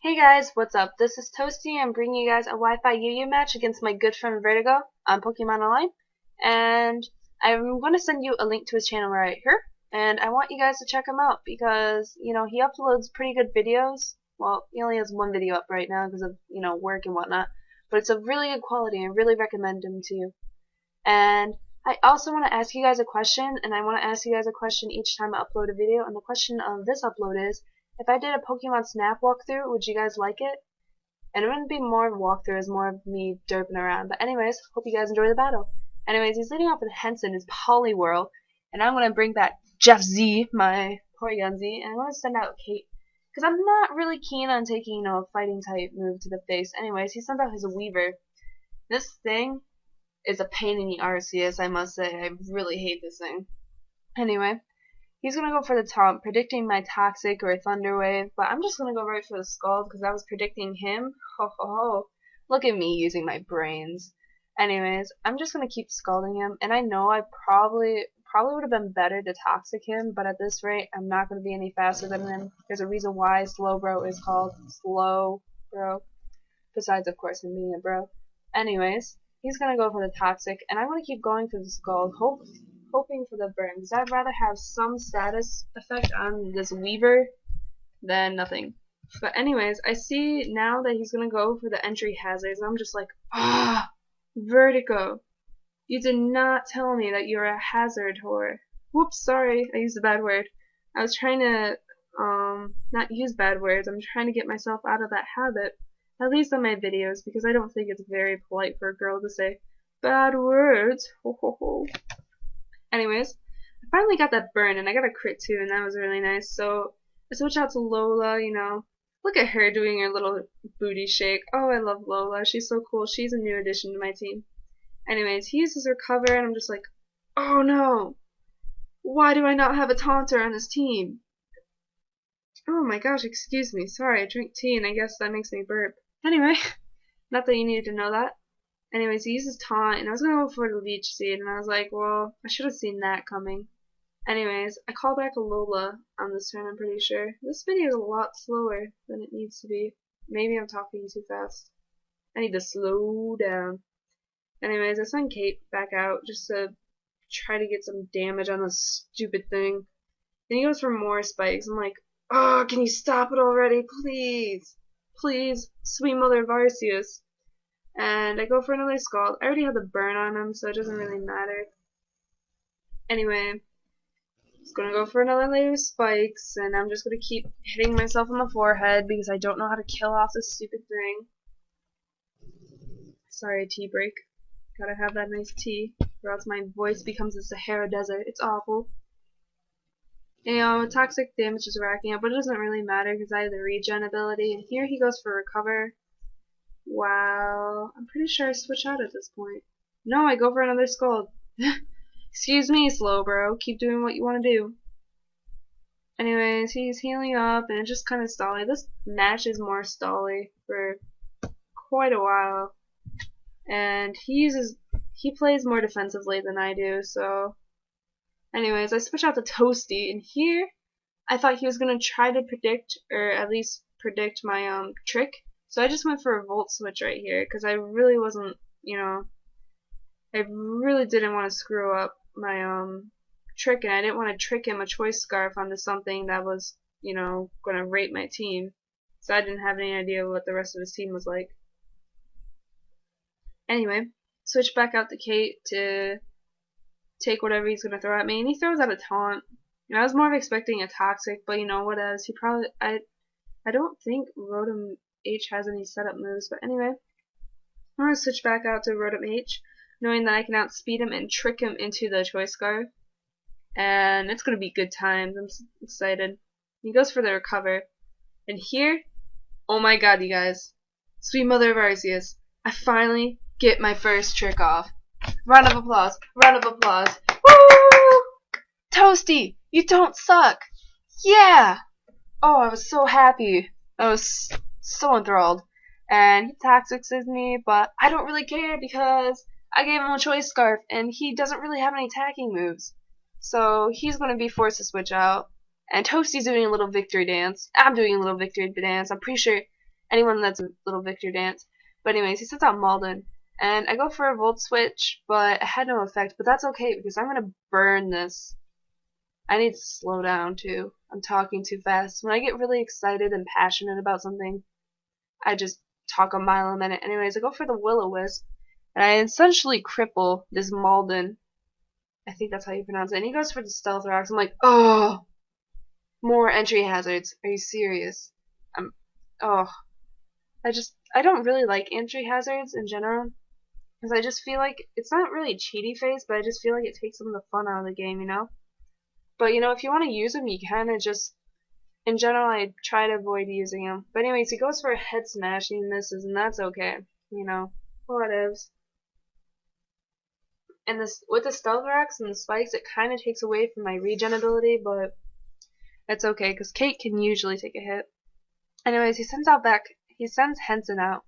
Hey guys, what's up? This is Toasty. I'm bringing you guys a Wi-Fi Yu-Yu match against my good friend Vertigo on Pokemon Online. And I'm going to send you a link to his channel right here. And I want you guys to check him out because, he uploads pretty good videos. Well, he only has one video up right now because of, work and whatnot. But it's of really good quality. I really recommend him to you. And I also want to ask you guys a question, and I want to ask you guys a question each time I upload a video. And the question of this upload is, if I did a Pokemon Snap walkthrough, would you guys like it? And it wouldn't be more of a walkthrough, it's more of me derping around. But anyways, hope you guys enjoy the battle. Anyways, he's leading off with Henson, his Poliwhirl, and I'm going to bring back Jeff Z, my Porygon Z, and I'm going to send out Kate. Because I'm not really keen on taking, a fighting type move to the face. Anyways, he sends out his Weaver. This thing is a pain in the arceus, I must say. I really hate this thing. Anyway, he's going to go for the taunt, predicting my Toxic or Thunder Wave, but I'm just going to go right for the Scald because I was predicting him. Ho ho ho. Look at me using my brains. Anyways, I'm just going to keep scalding him, and I know I probably would have been better to Toxic him, but at this rate, I'm not going to be any faster than him. There's a reason why Slowbro is called Slow Bro, besides, of course, him being a bro. Anyways, he's going to go for the Toxic, and I'm going to keep going for the Scald, hoping for the burn, because I'd rather have some status effect on this Weaver than nothing. But anyways, I see now that he's going to go for the entry hazards, and I'm just like, Vertigo, you did not tell me that you're a hazard whore. Whoops, sorry, I used a bad word. I was trying to, not use bad words. I'm trying to get myself out of that habit, at least on my videos, because I don't think it's very polite for a girl to say bad words. Ho ho ho. Anyways, I finally got that burn, and I got a crit too, and that was really nice. So I switched out to Lola, Look at her doing her little booty shake. Oh, I love Lola. She's so cool. She's a new addition to my team. Anyways, he uses Recover, and I'm just like, oh no! Why do I not have a Taunter on this team? Oh my gosh, excuse me. Sorry, I drink tea, and I guess that makes me burp. Anyway, not that you needed to know that. Anyways, he uses Taunt, and I was going to go for the Leech Seed, and I was like, well, I should have seen that coming. Anyways, I call back a Lola on this turn, I'm pretty sure. This video is a lot slower than it needs to be. Maybe I'm talking too fast. I need to slow down. Anyways, I send Kate back out just to try to get some damage on this stupid thing. Then he goes for more spikes. I'm like, oh, can you stop it already? Please. Please, sweet mother of Arceus. And I go for another Scald. I already have the burn on him, so it doesn't really matter. Anyway, just gonna go for another layer of spikes, and I'm just gonna keep hitting myself on the forehead because I don't know how to kill off this stupid thing. Sorry, tea break. Gotta have that nice tea, or else my voice becomes a Sahara Desert. It's awful. Toxic damage is racking up, but it doesn't really matter because I have the regen ability, and here he goes for Recover. Wow, I'm pretty sure I switch out at this point. No, I go for another Scald. Excuse me, Slowbro. Keep doing what you want to do. Anyways, he's healing up, and it's just kind of stally. This match is more stally for quite a while. And he plays more defensively than I do, so... Anyways, I switch out to Toasty, and here, I thought he was going to try to predict, or at least predict my, trick. So I just went for a Volt Switch right here, because I really wasn't, I really didn't want to screw up my, trick, and I didn't want to trick him a Choice Scarf onto something that was, going to rape my team. So I didn't have any idea what the rest of his team was like. Anyway, switch back out to Kate to take whatever he's going to throw at me, and he throws out a Taunt. I was more of expecting a Toxic, but what else? He probably, I don't think Rotom H has any setup moves, but anyway, I'm going to switch back out to Rotom H, knowing that I can outspeed him and trick him into the Choice Scarf, and it's going to be good times. I'm excited. He goes for the Recover, and here, oh my god, you guys, sweet mother of Arceus, I finally get my first trick off. Round of applause, round of applause. Woo! Toasty, you don't suck. Yeah! Oh, I was so happy. I was so enthralled. And he Toxics me, but I don't really care because I gave him a Choice Scarf and he doesn't really have any attacking moves. So he's going to be forced to switch out. And Toasty's doing a little victory dance. I'm doing a little victory dance. I'm pretty sure anyone that's a little Victor dance. But anyways, he sends out Malden, and I go for a Volt Switch, but it had no effect. But that's okay because I'm gonna burn this. I need to slow down too. I'm talking too fast. When I get really excited and passionate about something, I just talk a mile a minute. Anyways, I go for the Will-O-Wisp, and I essentially cripple this Malden. I think that's how you pronounce it. And he goes for the Stealth Rocks. I'm like, oh, more entry hazards. Are you serious? Oh, I don't really like entry hazards in general, because I just feel like it's not really cheaty phase, but I just feel like it takes some of the fun out of the game, you know? But, if you want to use them, you kind of just, in general, I try to avoid using them. But anyways, he goes for a Head Smash and he misses, and that's okay, whatevs. And this, with the Stealth Rocks and the Spikes, it kind of takes away from my regen ability, but it's okay, because Kate can usually take a hit. Anyways, he sends Henson out.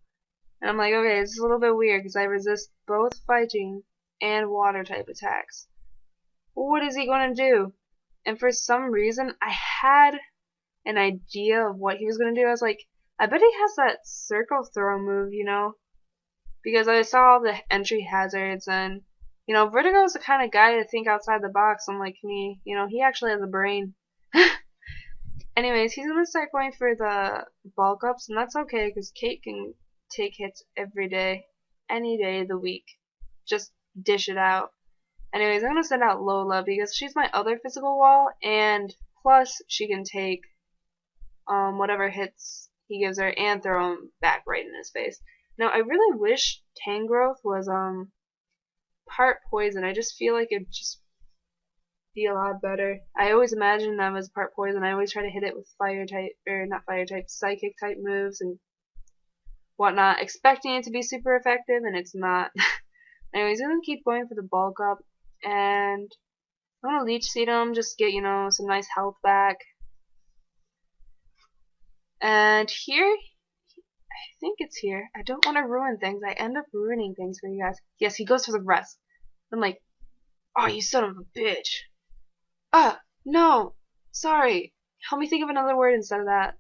And I'm like, okay, it's a little bit weird, because I resist both fighting and water type attacks. What is he going to do? And for some reason, I had an idea of what he was going to do. I was like, I bet he has that circle throw move, because I saw all the entry hazards, and, Vertigo is the kind of guy to think outside the box, unlike me. He actually has a brain. Anyways, he's going to start going for the bulk ups, and that's okay, because Kate can take hits every day, any day of the week. Just dish it out. Anyways, I'm going to send out Lola, because she's my other physical wall, and plus she can take whatever hits he gives her and throw them back right in his face. Now, I really wish Tangrowth was part poison. I just feel like it'd just be a lot better. I always imagine them as part poison. I always try to hit it with fire type, or not fire type, psychic type moves and whatnot, expecting it to be super effective, and it's not. Anyways, I'm gonna keep going for the bulk up, and I'm gonna Leech Seed him, just get, some nice health back. And here, I think it's here. I don't want to ruin things. I end up ruining things for you guys. Yes, he goes for the rest. I'm like, oh, you son of a bitch. No, sorry. Help me think of another word instead of that.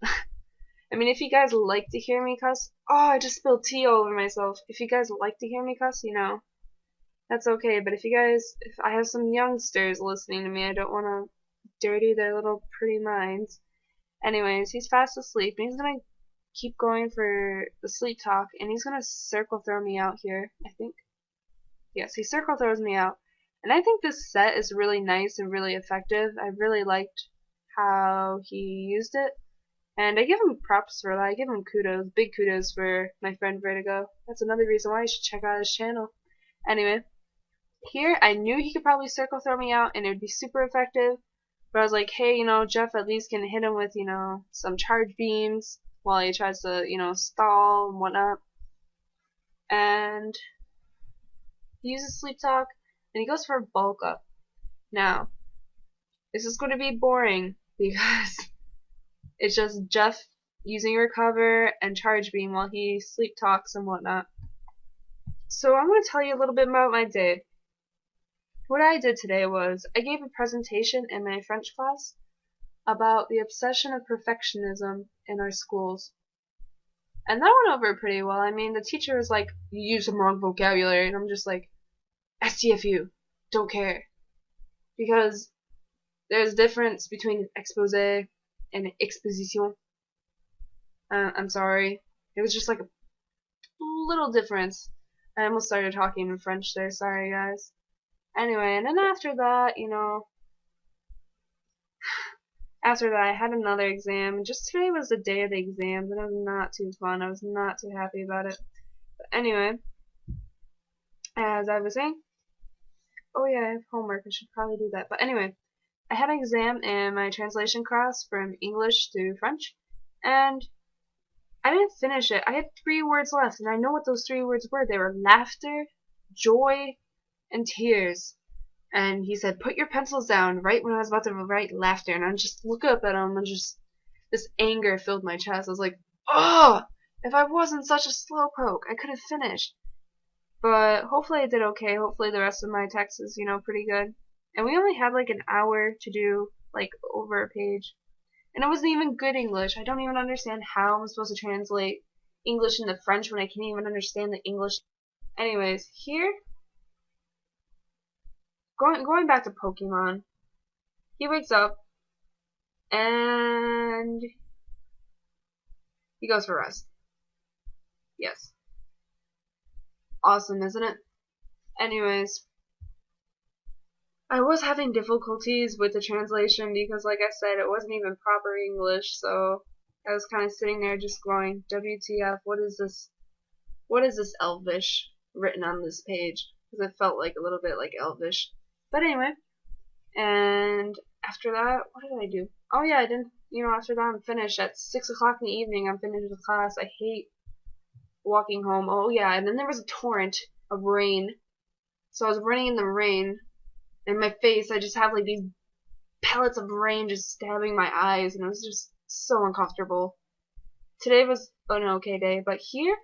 I mean, if you guys like to hear me cuss, I just spilled tea all over myself. If you guys like to hear me cuss, that's okay. But if I have some youngsters listening to me, I don't want to dirty their little pretty minds. Anyways, he's fast asleep, and he's gonna keep going for the sleep talk, and he's gonna circle throw me out here, I think. Yes, he circle throws me out. And I think this set is really nice and really effective. I really liked how he used it. And I give him props for that. I give him kudos, big kudos for my friend Vertigo. That's another reason why you should check out his channel. Anyway, here I knew he could probably circle throw me out and it would be super effective. But I was like, hey, Jeff at least can hit him with, some charge beams while he tries to, stall and whatnot. And he uses Sleep Talk, and he goes for a bulk up. Now, this is going to be boring because it's just Jeff using Recover and Charge Beam while he Sleep Talks and whatnot. So I'm going to tell you a little bit about my day. What I did today was I gave a presentation in my French class about the obsession of perfectionism in our schools. And that went over pretty well. I mean, the teacher was like, you use some wrong vocabulary, and I'm just like, STFU, don't care. Because there's a difference between expose and exposition. I'm sorry. It was just like a little difference. I almost started talking in French there, sorry guys. Anyway, and then after that, after that I had another exam, and just today was the day of the exams, and it was not too fun. I was not too happy about it. But anyway, as I was saying, oh yeah, I have homework, I should probably do that. But anyway, I had an exam in my translation class from English to French, and I didn't finish it. I had 3 words left, and I know what those 3 words were. They were laughter, joy, and tears. And he said, put your pencils down right when I was about to write laughter. And I just look up at him and just this anger filled my chest. I was like, oh, if I wasn't such a slowpoke, I could have finished. But hopefully I did okay. Hopefully the rest of my text is, pretty good. And we only had like an hour to do like over a page. And it wasn't even good English. I don't even understand how I'm supposed to translate English into French when I can't even understand the English. Anyways, here, going back to Pokemon, he wakes up and he goes for rest. Yes. Awesome, isn't it? Anyways, I was having difficulties with the translation because, like I said, it wasn't even proper English, so I was kind of sitting there just going, WTF, what is this? What is this Elvish written on this page? Because it felt like a little bit like Elvish. But anyway, and after that, what did I do? Oh yeah, I didn't, after that I'm finished. At 6 o'clock in the evening, I'm finished with class. I hate walking home. Oh yeah, and then there was a torrent of rain. So I was running in the rain. In my face, I just have like these pellets of rain just stabbing my eyes, and it was just so uncomfortable. Today was an okay day, but here,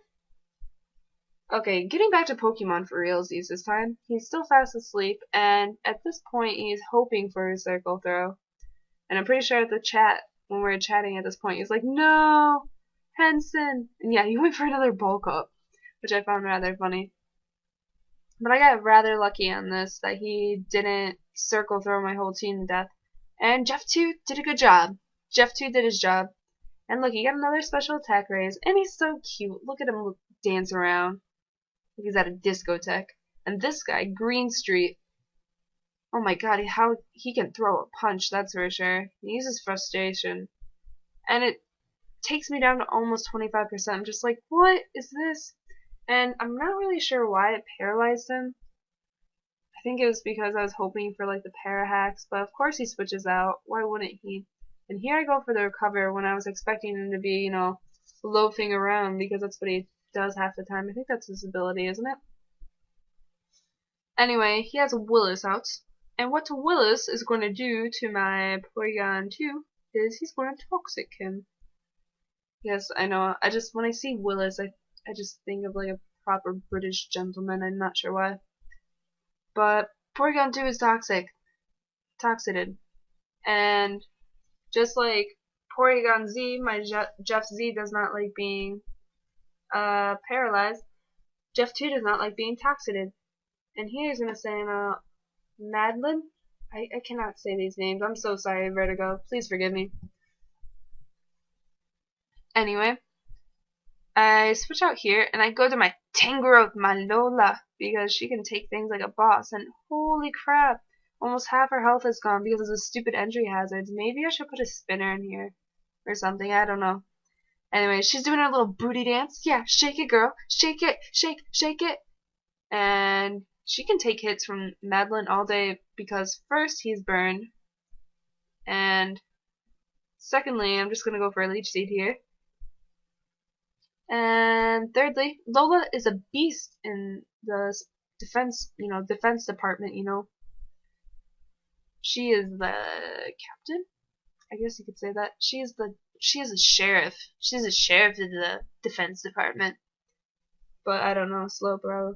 okay, getting back to Pokemon for realsies this time, he's still fast asleep, and at this point, he's hoping for a circle throw. And I'm pretty sure at the chat, when we were chatting at this point, he's like, no, Henson! And yeah, he went for another bulk up, which I found rather funny. But I got rather lucky on this, that he didn't circle throw my whole team to death. And Jeff 2 did a good job. Jeff 2 did his job. And look, he got another special attack raise. And he's so cute. Look at him dance around. Like he's at a discotheque. And this guy, Green Street. Oh my god, how he can throw a punch, that's for sure. He uses frustration. And it takes me down to almost 25%. I'm just like, what is this? And I'm not really sure why it paralyzed him. I think it was because I was hoping for like the para hacks, but of course he switches out. Why wouldn't he? And here I go for the recover when I was expecting him to be, loafing around because that's what he does half the time. I think that's his ability, isn't it? Anyway, he has Willis out. And what Willis is going to do to my Porygon 2 is he's going to Toxic him. Yes, I know. When I see Willis, I just think of like a proper British gentleman. I'm not sure why. But Porygon 2 is toxicated. And just like Porygon Z, my Jeff Z does not like being paralyzed. Jeff 2 does not like being toxicated. And here he's going to say Madeline. I cannot say these names. I'm so sorry, Vertigo. Please forgive me. Anyway, I switch out here and I go to my Tangrowth, my Lola, because she can take things like a boss. And holy crap, almost half her health is gone because of the stupid entry hazards. Maybe I should put a spinner in here or something. I don't know. Anyway, she's doing her little booty dance. Yeah, shake it, girl. Shake it. Shake, shake it. And she can take hits from Madeline all day because first, he's burned. And secondly, I'm just going to go for a Leech Seed here. And thirdly, Lola is a beast in the defense department, She is the captain? I guess you could say that. She is a sheriff. She's a sheriff of the defense department. But I don't know, Slowbro,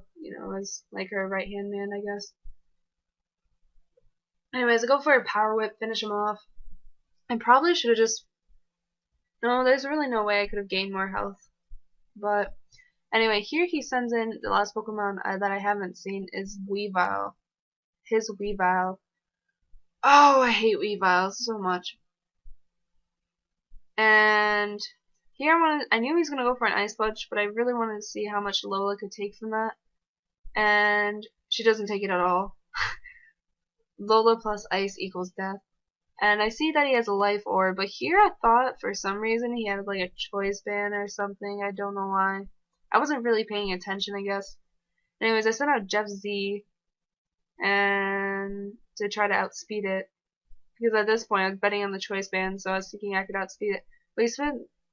is like her right hand man, I guess. Anyways, I go for a power whip, finish him off. I probably should have no, there's really no way I could have gained more health. But anyway, here he sends in the last Pokemon that I haven't seen is Weavile. His Weavile. Oh, I hate Weavile so much. And here I knew he was gonna go for an Ice Punch, but I really wanted to see how much Lola could take from that. And she doesn't take it at all. Lola plus Ice equals death. And I see that he has a Life Orb, but here I thought for some reason he had like a Choice Band or something. I don't know why. I wasn't really paying attention, I guess. Anyways, I sent out Jeff Z and to try to outspeed it. Because at this point I was betting on the Choice Band, so I was thinking I could outspeed it. But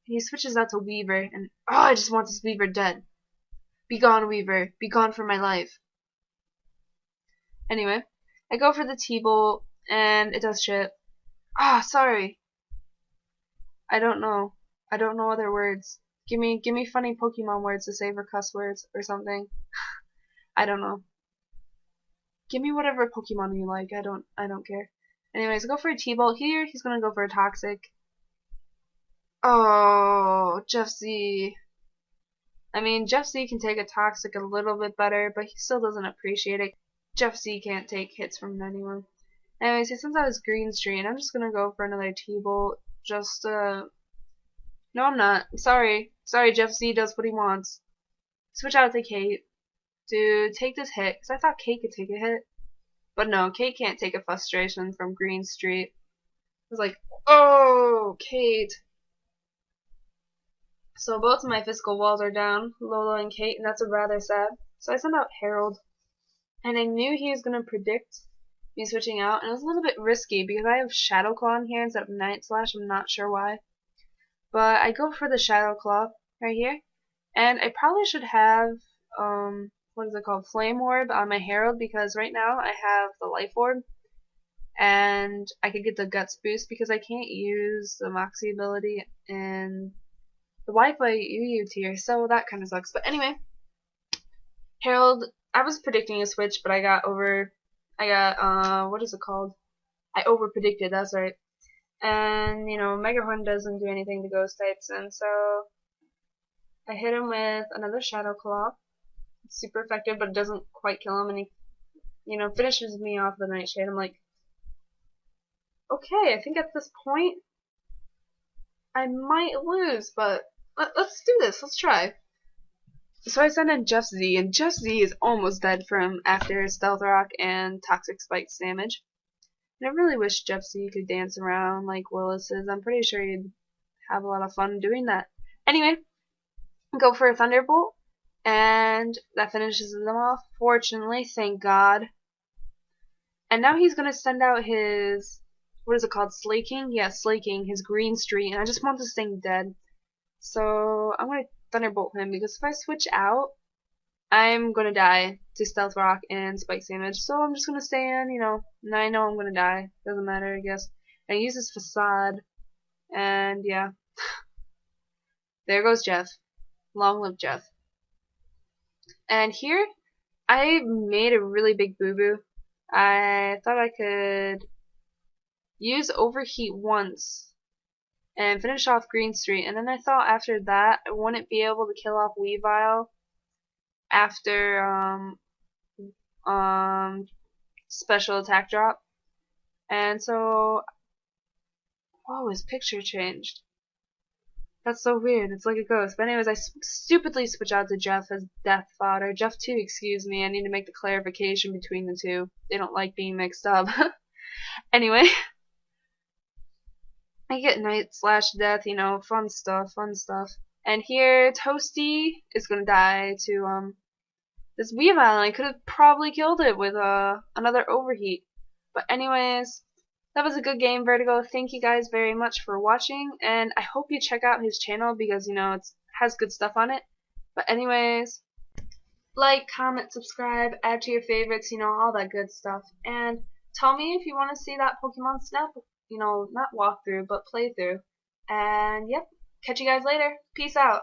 he switches out to Weaver, and I just want this Weaver dead. Be gone, Weaver. Be gone from my life. Anyway, I go for the T-Bolt, and it does shit. Sorry. I don't know. I don't know other words. Give me funny Pokemon words to say for cuss words or something. I don't know. Give me whatever Pokemon you like. I don't care. Anyways, go for a T-Bolt here. He's gonna go for a Toxic. Oh, Jeff Z. I mean, Jeff Z can take a toxic a little bit better, but he still doesn't appreciate it. Jeff Z can't take hits from anyone. Anyways, since I was green screen, I'm just gonna go for another T-bolt. Just, no, I'm not. Sorry. Sorry, Jeff Z does what he wants. Switch out to Kate to take this hit, because I thought Kate could take a hit. But no, Kate can't take a frustration from Green Street. I was like, oh, Kate. So both of my physical walls are down, Lola and Kate, and that's rather sad. So I sent out Harold, and I knew he was going to predict me switching out, and it was a little bit risky because I have Shadow Claw in here instead of Night Slash. I'm not sure why. But I go for the Shadow Claw right here, and I probably should have, what is it called, Flame Orb on my Harold, because right now I have the Life Orb, and I could get the Guts boost because I can't use the Moxie ability in the Wi-Fi UU tier, so that kind of sucks. But anyway, Harold, I was predicting a switch, but what is it called? I over-predicted, that's right. And, Mega Horn doesn't do anything to Ghost types, and so I hit him with another Shadow Claw. It's super effective, but it doesn't quite kill him, and he, finishes me off the Nightshade. I'm like, okay, I think at this point, I might lose, but let's do this. Let's try. So I send in Jeff Z, and Jeff Z is almost dead from after Stealth Rock and Toxic Spike's damage. And I really wish Jeff Z could dance around like Willis is. I'm pretty sure he'd have a lot of fun doing that. Anyway, go for a Thunderbolt, and that finishes them off, fortunately, thank God. And now he's going to send out his, what is it called, Slaking? Yeah, Slaking, his Green Street, and I just want this thing dead. So I'm going to Thunderbolt him, because if I switch out, I'm going to die to Stealth Rock and Spike's damage. So I'm just going to stay in, and I know I'm going to die. Doesn't matter, I guess. And he uses Facade, and yeah. There goes Jeff. Long live Jeff. And here, I made a really big boo-boo. I thought I could use Overheat once and finish off Green Street, and then I thought after that I wouldn't be able to kill off Weavile after special attack drop. And so, whoa, his picture changed. That's so weird. It's like a ghost. But anyways, I stupidly switch out to Jeff as Death Fodder. Jeff 2, excuse me. I need to make the clarification between the two. They don't like being mixed up. Anyway, I get Night/Death, fun stuff, fun stuff. And here, Toasty is gonna die to this Weavile, and I could have probably killed it with another Overheat. But anyways, that was a good game, Vertigo. Thank you guys very much for watching, and I hope you check out his channel because, it has good stuff on it. But anyways, like, comment, subscribe, add to your favorites, all that good stuff. And tell me if you want to see that Pokemon Snap, not walkthrough, but playthrough. And, yep, catch you guys later. Peace out.